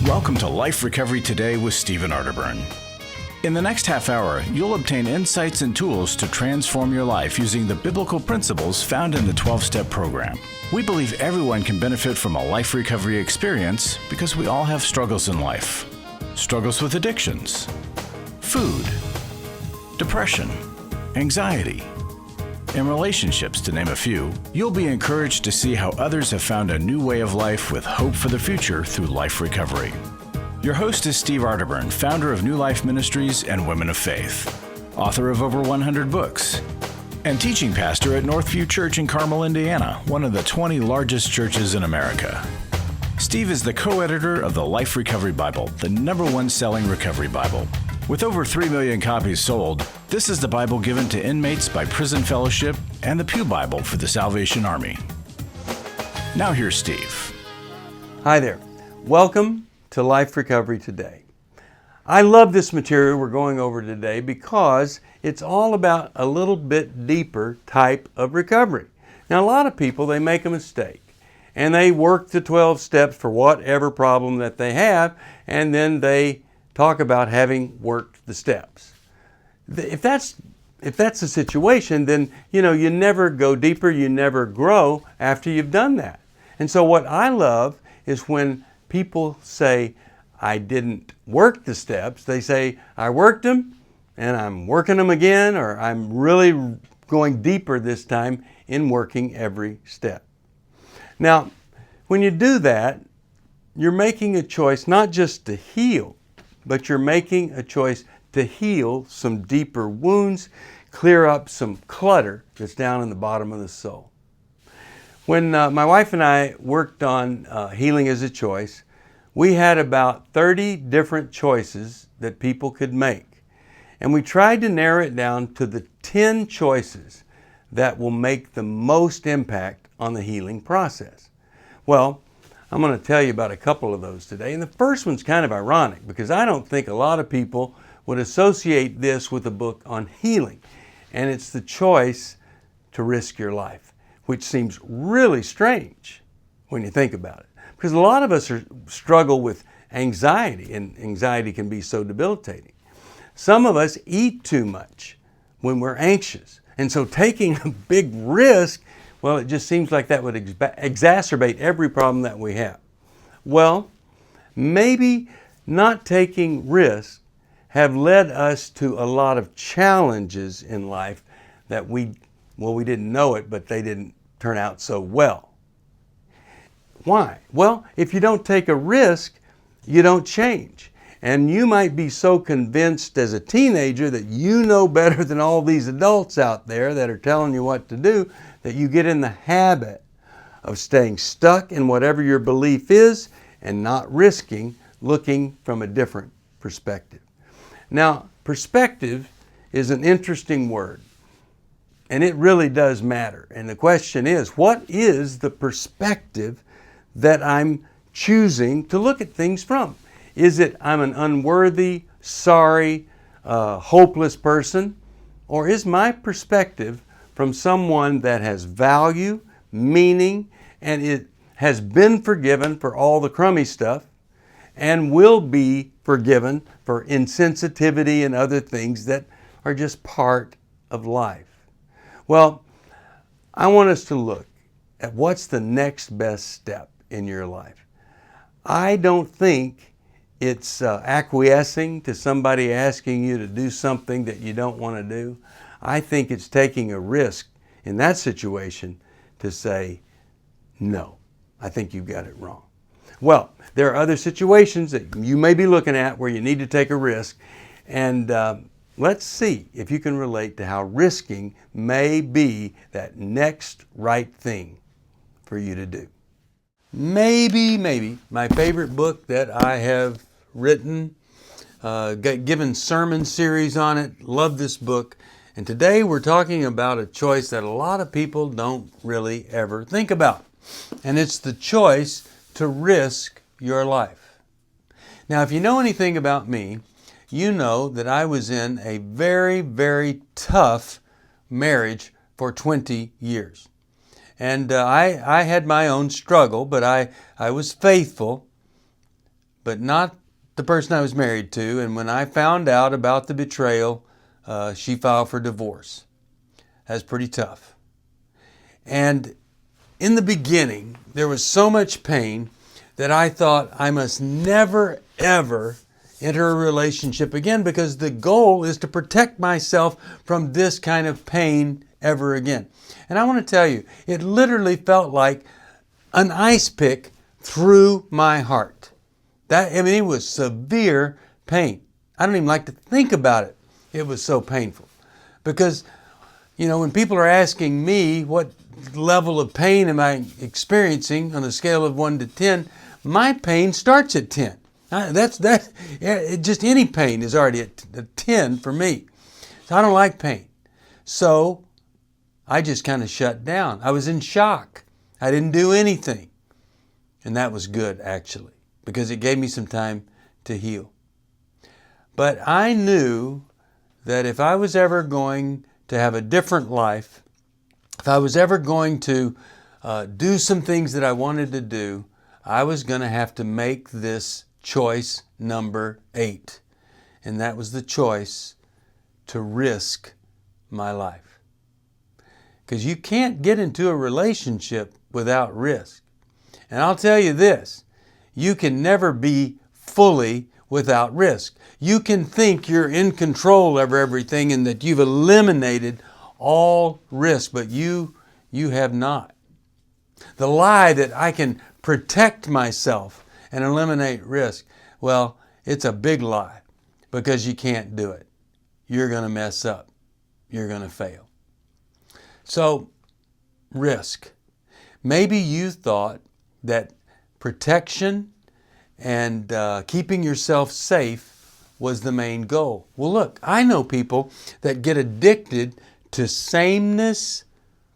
Welcome to Life Recovery Today with Stephen Arterburn. In the next half hour, you'll obtain insights and tools to transform your life using the biblical principles found in the 12-step program. We believe everyone can benefit from a life recovery experience because we all have struggles in life. Struggles with addictions, food, depression, anxiety, and relationships, to name a few. You'll be encouraged to see how others have found a new way of life with hope for the future through life recovery. Your host is Steve Arterburn, founder of New Life Ministries and Women of Faith, author of over 100 books, and teaching pastor at Northview Church in Carmel, Indiana, one of the 20 largest churches in America. Steve is the co-editor of the Life Recovery Bible, the #1 selling recovery Bible. With over 3 million copies sold, this is the Bible given to inmates by Prison Fellowship and the Pew Bible for the Salvation Army. Now here's Steve. Hi there. Welcome to Life Recovery Today. I love this material we're going over today because it's all about a little bit deeper type of recovery. Now, a lot of people, they make a mistake and they work the 12 steps for whatever problem that they have, and then they talk about having worked the steps. If that's the situation, then you never go deeper, you never grow after you've done that. And so what I love is when people say, I didn't work the steps. They say, I worked them and I'm working them again, or I'm really going deeper this time in working every step. Now, when you do that, you're making a choice not just to heal, but you're making a choice to heal some deeper wounds, clear up some clutter that's down in the bottom of the soul. When my wife and I worked on Healing as a Choice, we had about 30 different choices that people could make. And we tried to narrow it down to the 10 choices that will make the most impact on the healing process. Well, I'm going to tell you about a couple of those today. And the first one's kind of ironic because I don't think a lot of people would associate this with a book on healing. And it's the choice to risk your life, which seems really strange when you think about it. Because a lot of us struggle with anxiety, and anxiety can be so debilitating. Some of us eat too much when we're anxious. And so taking a big risk, well, it just seems like that would exacerbate every problem that we have. Well, maybe not taking risks have led us to a lot of challenges in life that we didn't know it, but they didn't turn out so well. Why? Well, if you don't take a risk, you don't change. And you might be so convinced as a teenager that you know better than all these adults out there that are telling you what to do, that you get in the habit of staying stuck in whatever your belief is and not risking looking from a different perspective. Now, perspective is an interesting word, and it really does matter. And the question is, what is the perspective that I'm choosing to look at things from? Is it I'm an unworthy, sorry, hopeless person? Or is my perspective from someone that has value, meaning, and it has been forgiven for all the crummy stuff and will be forgiven for insensitivity and other things that are just part of life? Well, I want us to look at what's the next best step in your life. I don't think it's acquiescing to somebody asking you to do something that you don't want to do. I think it's taking a risk in that situation to say, no, I think you've got it wrong. Well, there are other situations that you may be looking at where you need to take a risk, and let's see if you can relate to how risking may be that next right thing for you to do. Maybe my favorite book that I have written, given sermon series on it, love this book. And today we're talking about a choice that a lot of people don't really ever think about. And it's the choice to risk your life. Now, if you know anything about me, you know that I was in a very, very tough marriage for 20 years. And I had my own struggle, but I was faithful but not the person I was married to. And when I found out about the betrayal, she filed for divorce. That's pretty tough. And in the beginning, there was so much pain that I thought I must never, ever enter a relationship again, because the goal is to protect myself from this kind of pain ever again. And I want to tell you, it literally felt like an ice pick through my heart. It was severe pain. I don't even like to think about it. It was so painful. Because, when people are asking me what level of pain am I experiencing on a scale of 1 to 10, my pain starts at 10. Just any pain is already at 10 for me. So I don't like pain. So I just kind of shut down. I was in shock. I didn't do anything. And that was good, actually, because it gave me some time to heal. But I knew that if I was ever going to have a different life, if I was ever going to do some things that I wanted to do, I was going to have to make this choice number 8. And that was the choice to risk my life. Because you can't get into a relationship without risk. And I'll tell you this, you can never be fully without risk. You can think you're in control of everything and that you've eliminated all risk, but you have not. The lie that I can protect myself and eliminate risk, well, it's a big lie, because you can't do it. You're going to mess up. You're going to fail. So, risk. Maybe you thought that protection and keeping yourself safe was the main goal. Well, look, I know people that get addicted to sameness,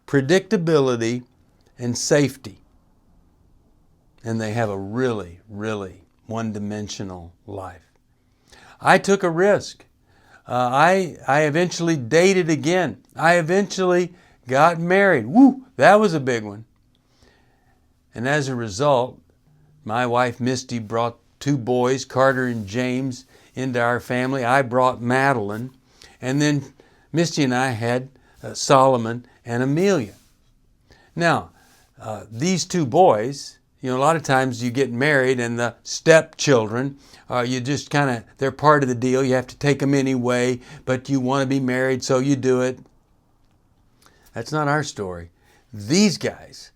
predictability, and safety. And they have a really, really one-dimensional life. I took a risk. I eventually dated again. I eventually got married. Woo, that was a big one. And as a result, my wife Misty brought 2 boys, Carter and James, into our family. I brought Madeline. And then Misty and I had Solomon and Amelia. Now, these 2 boys, a lot of times you get married and the stepchildren, you just they're part of the deal. You have to take them anyway, but you want to be married, so you do it. That's not our story. These guys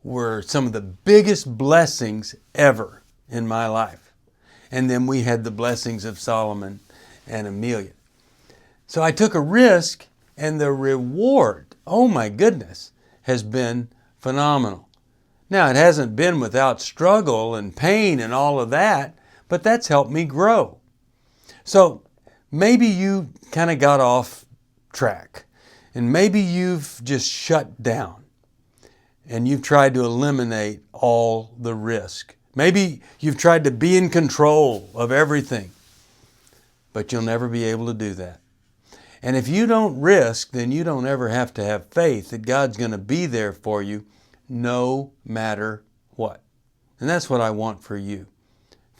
were some of the biggest blessings ever in my life. And then we had the blessings of Solomon and Amelia. So I took a risk, and the reward, oh my goodness, has been phenomenal. Now, it hasn't been without struggle and pain and all of that, but that's helped me grow. So maybe you kind of got off track, and maybe you've just shut down. And you've tried to eliminate all the risk. Maybe you've tried to be in control of everything, but you'll never be able to do that. And if you don't risk, then you don't ever have to have faith that God's going to be there for you no matter what. And that's what I want for you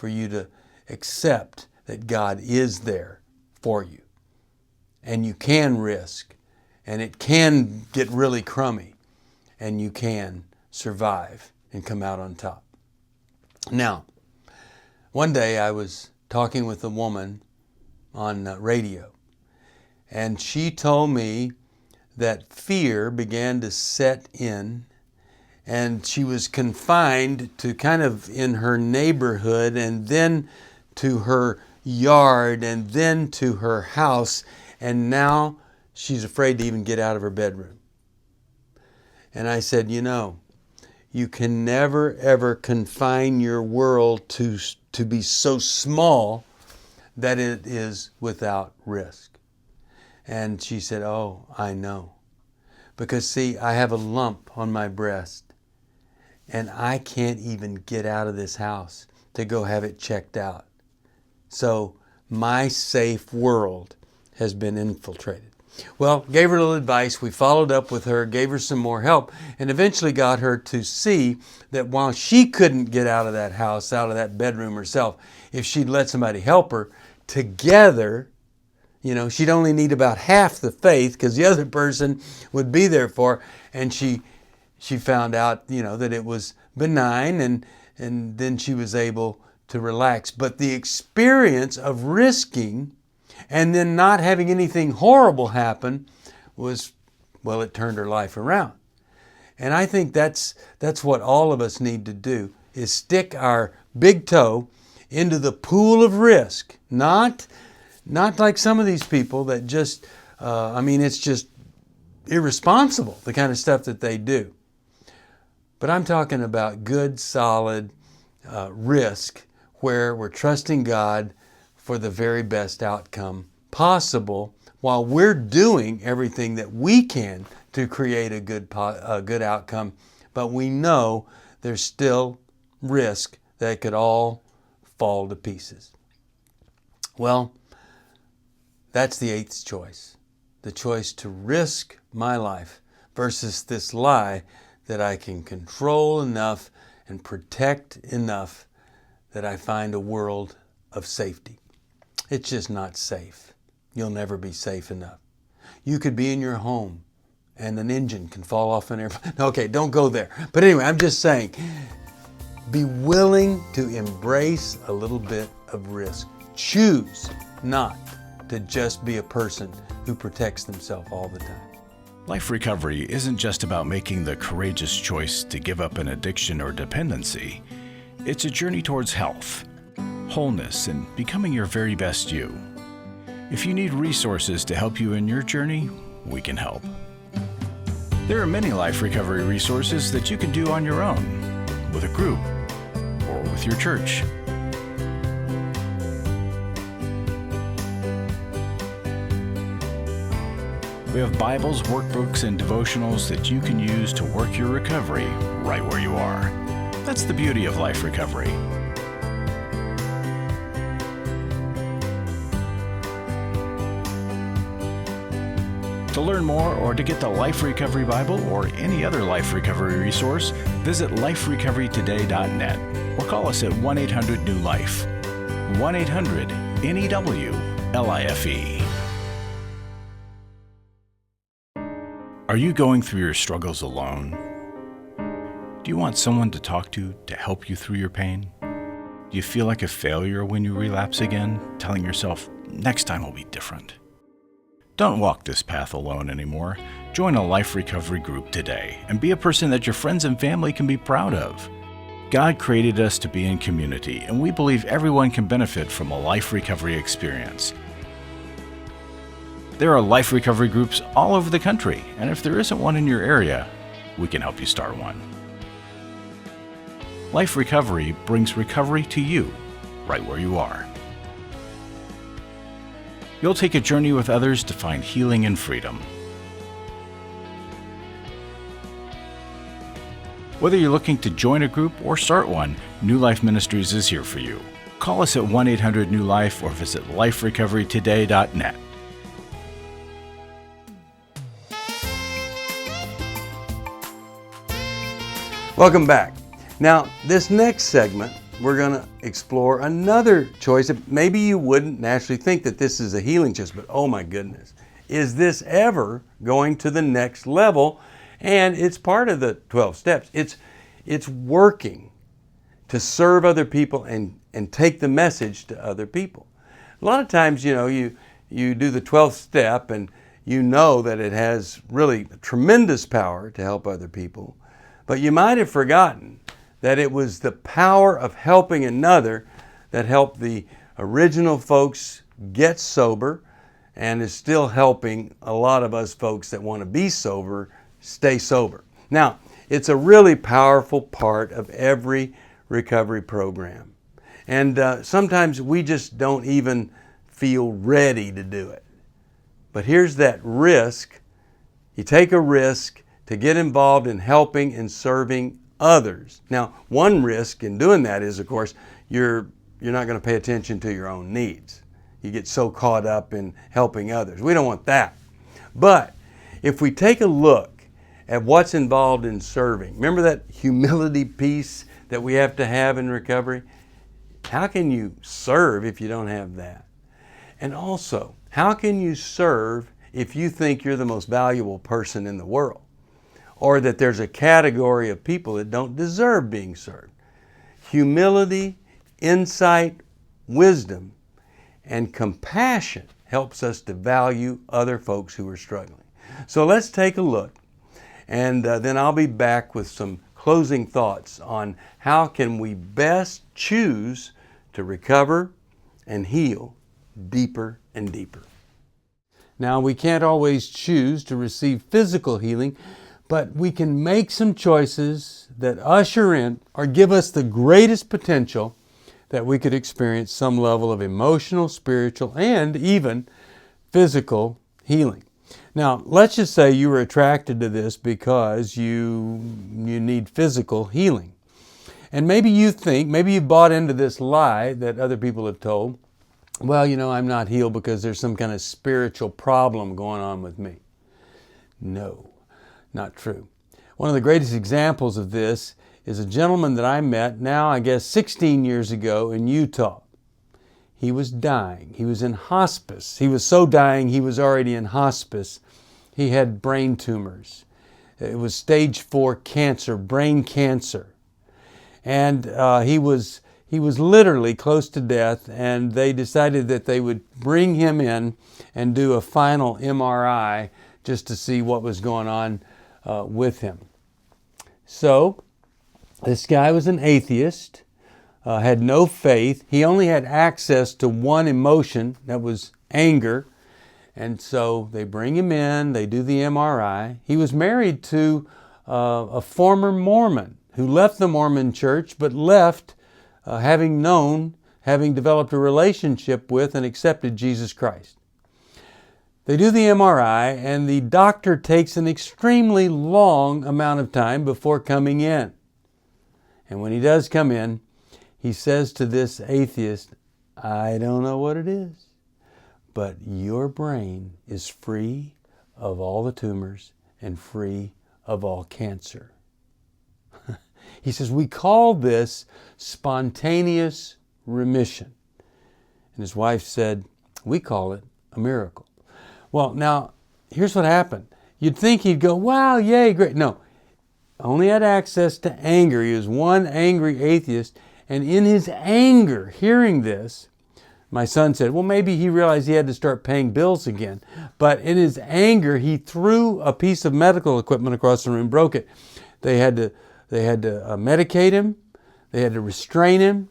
to accept that God is there for you. And you can risk, and it can get really crummy. And you can survive and come out on top. Now, one day I was talking with a woman on radio, and she told me that fear began to set in, and she was confined to kind of in her neighborhood, and then to her yard, and then to her house, and now she's afraid to even get out of her bedroom. And I said, you can never, ever confine your world to be so small that it is without risk. And she said, oh, I know. Because see, I have a lump on my breast, and I can't even get out of this house to go have it checked out. So my safe world has been infiltrated. Well, gave her a little advice. We followed up with her, gave her some more help, and eventually got her to see that while she couldn't get out of that house, out of that bedroom herself, if she'd let somebody help her, together, she'd only need about half the faith because the other person would be there for her. And she found out, that it was benign, and then she was able to relax. But the experience of risking and then not having anything horrible happen was, well, it turned her life around. And I think that's what all of us need to do, is stick our big toe into the pool of risk. Not like some of these people that just, it's just irresponsible, the kind of stuff that they do. But I'm talking about good, solid risk where we're trusting God for the very best outcome possible while we're doing everything that we can to create a good outcome. But we know there's still risk that could all fall to pieces. Well, that's the eighth choice. The choice to risk my life versus this lie that I can control enough and protect enough that I find a world of safety. It's just not safe. You'll never be safe enough. You could be in your home and an engine can fall off an airplane. Okay, don't go there. But anyway, I'm just saying, be willing to embrace a little bit of risk. Choose not to just be a person who protects themselves all the time. Life recovery isn't just about making the courageous choice to give up an addiction or dependency. It's a journey towards health, wholeness, and becoming your very best you. If you need resources to help you in your journey, we can help. There are many life recovery resources that you can do on your own, with a group, or with your church. We have Bibles, workbooks, and devotionals that you can use to work your recovery right where you are. That's the beauty of life recovery. To learn more or to get the Life Recovery Bible or any other life recovery resource, visit liferecoverytoday.net or call us at 1-800-NEW-LIFE. 1-800-NEW-LIFE. Are you going through your struggles alone? Do you want someone to talk to help you through your pain? Do you feel like a failure when you relapse again, telling yourself, next time will be different? Don't walk this path alone anymore. Join a life recovery group today and be a person that your friends and family can be proud of. God created us to be in community, and we believe everyone can benefit from a life recovery experience. There are life recovery groups all over the country, and if there isn't one in your area, we can help you start one. Life Recovery brings recovery to you, right where you are. You'll take a journey with others to find healing and freedom. Whether you're looking to join a group or start one, New Life Ministries is here for you. Call us at 1-800-NEW-LIFE or visit liferecoverytoday.net. Welcome back. Now, this next segment, we're going to explore another choice. Maybe you wouldn't naturally think that this is a healing choice, but oh my goodness, is this ever going to the next level? And it's part of the 12 steps. It's working to serve other people and take the message to other people. A lot of times, you do the 12th step and you know that it has really tremendous power to help other people, but you might have forgotten that it was the power of helping another that helped the original folks get sober and is still helping a lot of us folks that want to be sober stay sober. Now, it's a really powerful part of every recovery program. And sometimes we just don't even feel ready to do it. But here's that risk. You take a risk to get involved in helping and serving others. Now, one risk in doing that is, of course, you're not going to pay attention to your own needs. You get so caught up in helping others. We don't want that. But if we take a look at what's involved in serving, remember that humility piece that we have to have in recovery? How can you serve if you don't have that? And also, how can you serve if you think you're the most valuable person in the world? Or that there's a category of people that don't deserve being served? Humility, insight, wisdom, and compassion helps us to value other folks who are struggling. So let's take a look, and then I'll be back with some closing thoughts on how can we best choose to recover and heal deeper and deeper. Now, we can't always choose to receive physical healing, but we can make some choices that usher in or give us the greatest potential that we could experience some level of emotional, spiritual, and even physical healing. Now, let's just say you were attracted to this because you need physical healing. And maybe you bought into this lie that other people have told, well, I'm not healed because there's some kind of spiritual problem going on with me. No, not true. One of the greatest examples of this is a gentleman that I met now, I guess, 16 years ago in Utah. He was dying. He was in hospice. He was so dying he was already in hospice. He had brain tumors. It was stage 4 cancer, brain cancer. And he was literally close to death, and they decided that they would bring him in and do a final MRI just to see what was going on with him. So this guy was an atheist, had no faith. He only had access to one emotion, that was anger. And so they bring him in, they do the MRI. He was married to a former Mormon who left the Mormon church, but left having developed a relationship with and accepted Jesus Christ. They do the MRI, and the doctor takes an extremely long amount of time before coming in. And when he does come in, he says to this atheist, I don't know what it is, but your brain is free of all the tumors and free of all cancer. He says, we call this spontaneous remission. And his wife said, we call it a miracle. Well, now, here's what happened. You'd think he'd go, wow, yay, great. No, only had access to anger. He was one angry atheist. And in his anger, hearing this, my son said, well, maybe he realized he had to start paying bills again. But in his anger, he threw a piece of medical equipment across the room, broke it. They had to medicate him. They had to restrain him.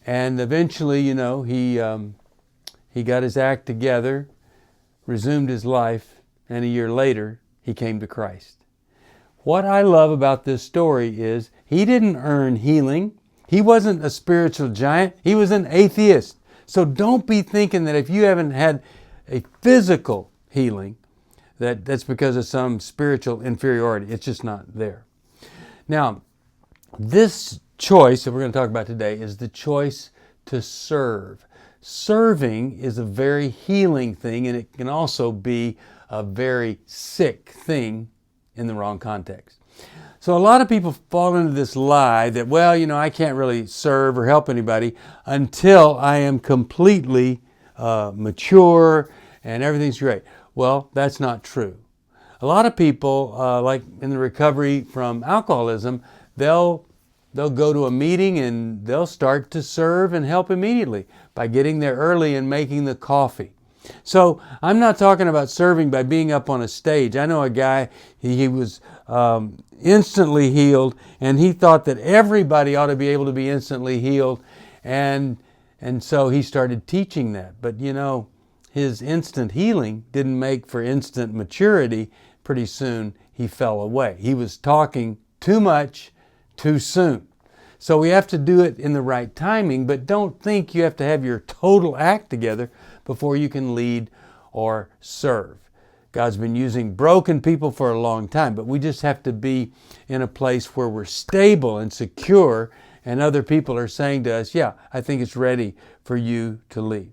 And eventually, he got his act together, resumed his life, and a year later, he came to Christ. What I love about this story is he didn't earn healing. He wasn't a spiritual giant. He was an atheist. So don't be thinking that if you haven't had a physical healing, that's because of some spiritual inferiority. It's just not there. Now, this choice that we're going to talk about today is the choice to serve. Serving is a very healing thing, and it can also be a very sick thing in the wrong context. So a lot of people fall into this lie that, well, I can't really serve or help anybody until I am completely mature and everything's great. Well, that's not true. A lot of people, like in the recovery from alcoholism, they'll go to a meeting and they'll start to serve and help immediately by getting there early and making the coffee. So I'm not talking about serving by being up on a stage. I know a guy, he was instantly healed, and he thought that everybody ought to be able to be instantly healed, and so he started teaching that. But his instant healing didn't make for instant maturity. Pretty soon he fell away. He was talking too much, too soon. So we have to do it in the right timing, but don't think you have to have your total act together before you can lead or serve. God's been using broken people for a long time, but we just have to be in a place where we're stable and secure, and other people are saying to us, yeah, I think it's ready for you to lead.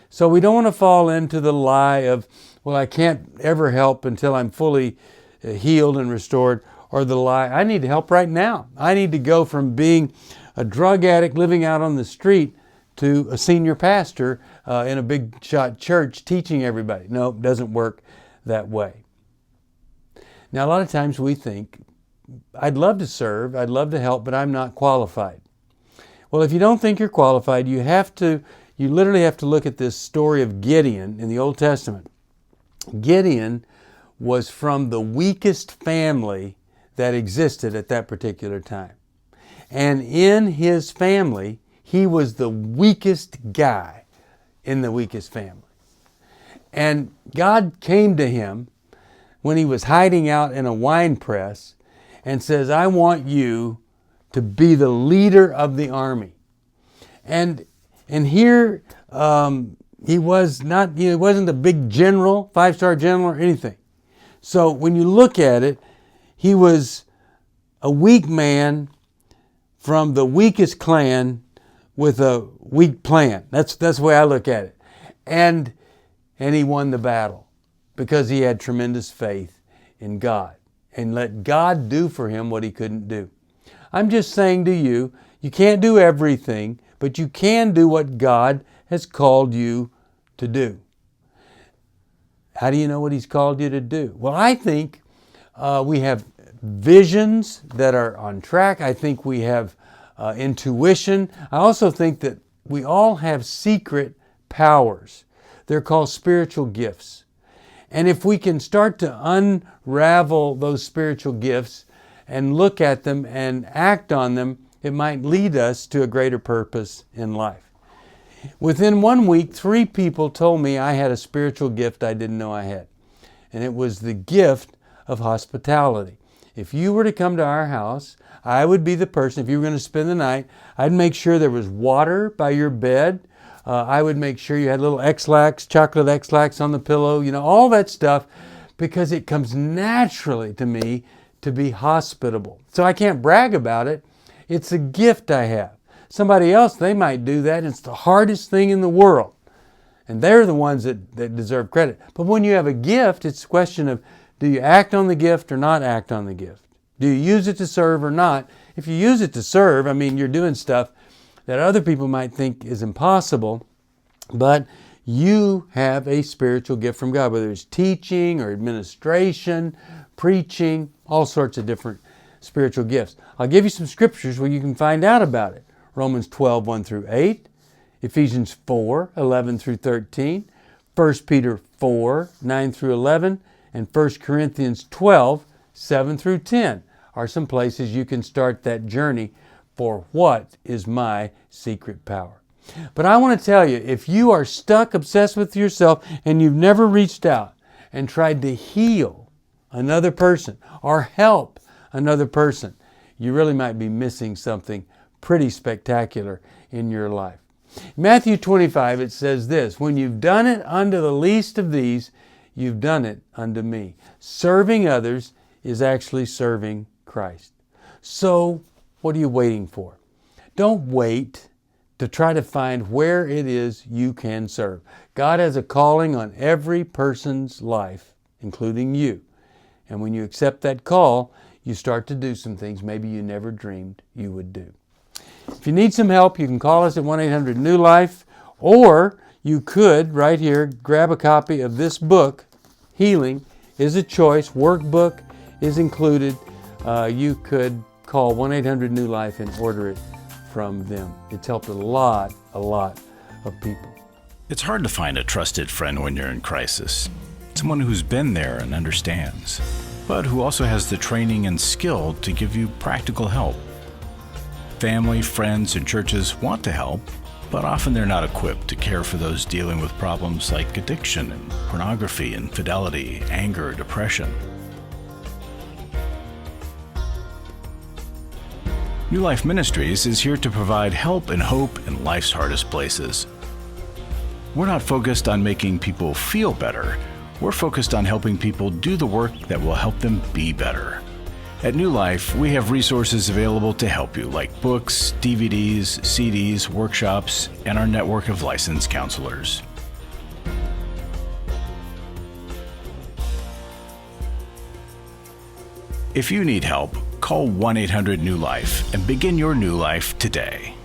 So we don't want to fall into the lie of, well, I can't ever help until I'm fully healed and restored, or the lie, I need help right now. I need to go from being a drug addict living out on the street to a senior pastor in a big shot church teaching everybody. No, it doesn't work that way. Now, a lot of times we think, I'd love to serve, I'd love to help, but I'm not qualified. Well, if you don't think you're qualified, you literally have to look at this story of Gideon in the Old Testament. Gideon was from the weakest family that existed at that particular time. And in his family, he was the weakest guy in the weakest family. And God came to him when he was hiding out in a wine press and says, I want you to be the leader of the army. And here he wasn't a big general, 5-star general or anything. So when you look at it, he was a weak man from the weakest clan with a weak plan. That's the way I look at it. And he won the battle because he had tremendous faith in God and let God do for him what he couldn't do. I'm just saying to you, you can't do everything, but you can do what God has called you to do. How do you know what he's called you to do? Well, I think we have visions that are on track. I think we have intuition. I also think that we all have secret powers. They're called spiritual gifts. And if we can start to unravel those spiritual gifts and look at them and act on them, it might lead us to a greater purpose in life. Within 1 week, 3 people told me I had a spiritual gift I didn't know I had. And it was the gift of hospitality. If you were to come to our house, I would be the person, if you were going to spend the night, I'd make sure there was water by your bed. I would make sure you had little X-Lax, chocolate X-Lax on the pillow, all that stuff, because it comes naturally to me to be hospitable. So I can't brag about it. It's a gift I have. Somebody else, they might do that. It's the hardest thing in the world. And they're the ones that deserve credit. But when you have a gift, it's a question of, do you act on the gift or not act on the gift? Do you use it to serve or not? If you use it to serve, you're doing stuff that other people might think is impossible, but you have a spiritual gift from God, whether it's teaching or administration, preaching, all sorts of different spiritual gifts. I'll give you some scriptures where you can find out about it. Romans 12, 1 through 8, Ephesians 4, 11 through 13, 1 Peter 4, 9 through 11, and 1 Corinthians 12, 7 through 10 are some places you can start that journey for what is my secret power. But I want to tell you, if you are stuck, obsessed with yourself, and you've never reached out and tried to heal another person or help another person, you really might be missing something pretty spectacular in your life. In Matthew 25, it says this, when you've done it unto the least of these, you've done it unto me. Serving others is actually serving Christ. So, what are you waiting for? Don't wait to try to find where it is you can serve. God has a calling on every person's life, including you. And when you accept that call, you start to do some things maybe you never dreamed you would do. If you need some help, you can call us at 1-800-NEW-LIFE, or you could, right here, grab a copy of this book, Healing is a Choice. Workbook is included. You could call 1-800-NEW-LIFE and order it from them. It's helped a lot of people. It's hard to find a trusted friend when you're in crisis. Someone who's been there and understands, but who also has the training and skill to give you practical help. Family, friends, and churches want to help, but often they're not equipped to care for those dealing with problems like addiction and pornography, infidelity, anger, depression. New Life Ministries is here to provide help and hope in life's hardest places. We're not focused on making people feel better. We're focused on helping people do the work that will help them be better. At New Life, we have resources available to help you, like books, DVDs, CDs, workshops, and our network of licensed counselors. If you need help, call 1-800-NEW-LIFE and begin your new life today.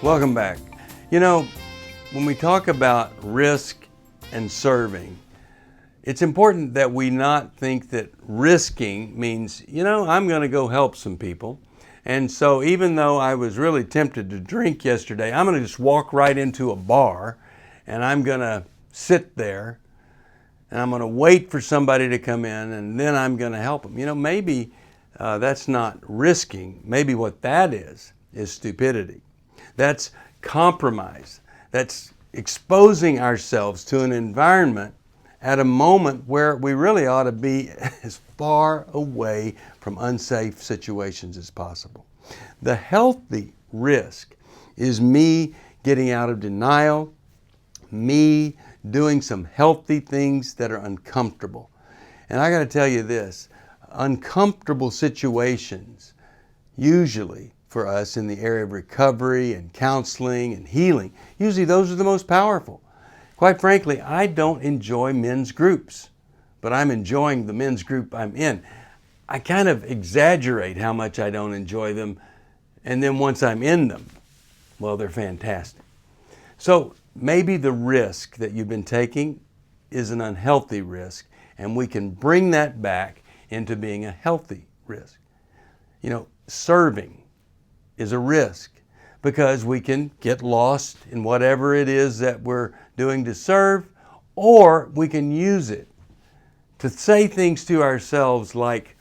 Welcome back. You know, when we talk about risk and serving, it's important that we not think that risking means, I'm going to go help some people. And so even though I was really tempted to drink yesterday, I'm going to just walk right into a bar and I'm going to sit there and I'm going to wait for somebody to come in and then I'm going to help them. Maybe that's not risking. Maybe what that is stupidity. That's compromise. That's exposing ourselves to an environment at a moment where we really ought to be as far away from unsafe situations as possible. The healthy risk is me getting out of denial, me doing some healthy things that are uncomfortable. And I got to tell you this, uncomfortable situations usually for us in the area of recovery and counseling and healing, usually those are the most powerful. Quite frankly, I don't enjoy men's groups, but I'm enjoying the men's group I'm in. I kind of exaggerate how much I don't enjoy them, and then once I'm in them, well, they're fantastic. So maybe the risk that you've been taking is an unhealthy risk, and we can bring that back into being a healthy risk. Serving is a risk because we can get lost in whatever it is that we're doing to serve, or we can use it to say things to ourselves like,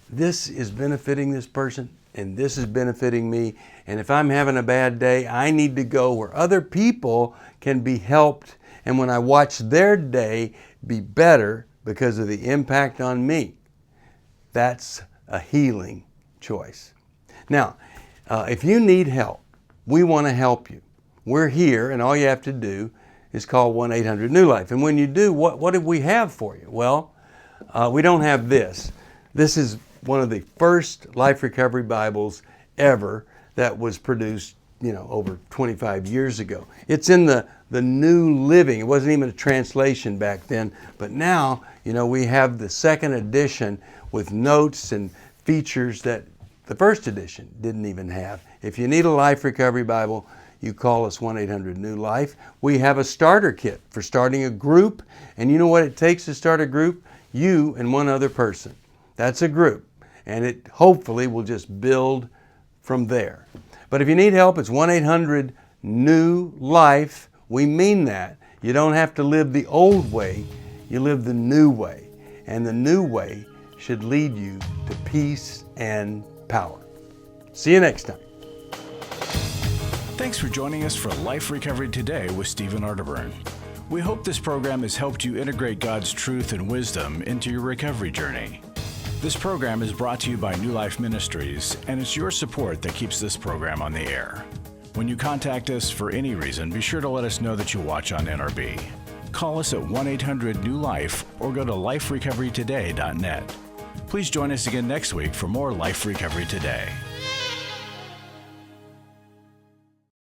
this is benefiting this person and this is benefiting me, and if I'm having a bad day, I need to go where other people can be helped, and when I watch their day be better because of the impact on me. That's a healing choice. Now, if you need help, we want to help you. We're here, and all you have to do is call 1-800-NEW-LIFE. And when you do, what do we have for you? Well, we don't have this. This is one of the first Life Recovery Bibles ever that was produced, over 25 years ago. It's in the New Living. It wasn't even a translation back then, but now, we have the second edition with notes and features that the first edition didn't even have. If you need a Life Recovery Bible, you call us 1-800-NEW-LIFE. We have a starter kit for starting a group, and you know what it takes to start a group? You and one other person. That's a group, and it hopefully will just build from there. But if you need help, it's 1-800-NEW-LIFE. We mean that. You don't have to live the old way, you live the new way. And the new way should lead you to peace and power. See you next time. Thanks for joining us for Life Recovery Today with Stephen Arterburn. We hope this program has helped you integrate God's truth and wisdom into your recovery journey. This program is brought to you by New Life Ministries, and it's your support that keeps this program on the air. When you contact us for any reason, be sure to let us know that you watch on NRB. Call us at 1-800-NEW-LIFE or go to liferecoverytoday.net. Please join us again next week for more Life Recovery Today.